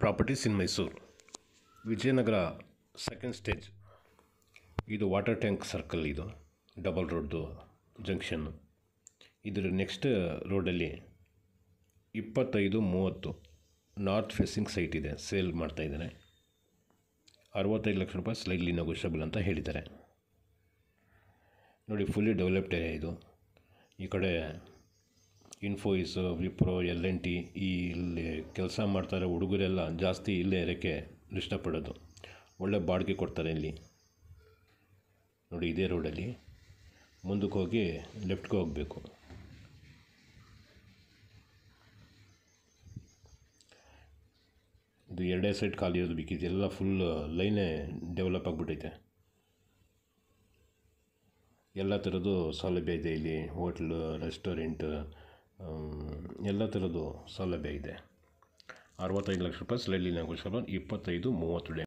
Properties ಇನ್ Mysuru, Vijayanagara second stage. ಇದು water tank circle, ಇದು double ರೋಡ್ದು ಜಂಕ್ಷನ್ನು. ಇದರ ನೆಕ್ಸ್ಟ್ ರೋಡಲ್ಲಿ 25-30 ನಾರ್ತ್ ಫೇಸಿಂಗ್ ಸೈಟ್ ಇದೆ, ಸೇಲ್ ಮಾಡ್ತಾಯಿದ್ದಾನೆ. 65 ಲಕ್ಷ ರೂಪಾಯಿ ಸ್ಲೈಡ್ಲಿ ನೆಗೋಷಿಯಬಲ್ ಅಂತ ಹೇಳಿದ್ದಾರೆ. ನೋಡಿ, ಫುಲ್ಲಿ ಡೆವಲಪ್ಡ್ ಏರಿಯಾ ಇದು. ಈ ಕಡೆ ಇನ್ಫೋಯಿಸ್, ವಿಪ್ರೋ, L&T ಇಲ್ಲಿ ಕೆಲಸ ಮಾಡ್ತಾರೆ ಹುಡುಗರೆಲ್ಲ ಜಾಸ್ತಿ ಇಲ್ಲೇ ಇರೋಕ್ಕೆ ಇಷ್ಟಪಡೋದು. ಒಳ್ಳೆ ಬಾಡಿಗೆ ಕೊಡ್ತಾರೆ ಇಲ್ಲಿ. ನೋಡಿ, ಇದೇ ರೋಡಲ್ಲಿ ಮುಂದಕ್ಕೆ ಹೋಗಿ ಲೆಫ್ಟ್ಗೆ ಹೋಗಬೇಕು. ಇದು ಎರಡೇ ಸೈಡ್ ಖಾಲಿ ಇರೋದು, ಬಿಕ್ಕಿದೆಲ್ಲ ಫುಲ್ ಲೈನೇ ಡೆವಲಪ್ ಆಗಿಬಿಟ್ಟೈತೆ. ಎಲ್ಲ ಥರದ್ದು ಸೌಲಭ್ಯ ಇದೆ ಇಲ್ಲಿ. ಹೋಟ್ಲು, ರೆಸ್ಟೋರೆಂಟ್, ಎಲ್ಲ ಥರದ್ದು ಸೌಲಭ್ಯ ಇದೆ. 65 ಲಕ್ಷ ರೂಪಾಯಿ ಸ್ಲೈಡ್ಲಿ ನೆಗೋಷಿಯಬಲ್, 25-30 ಡೇ.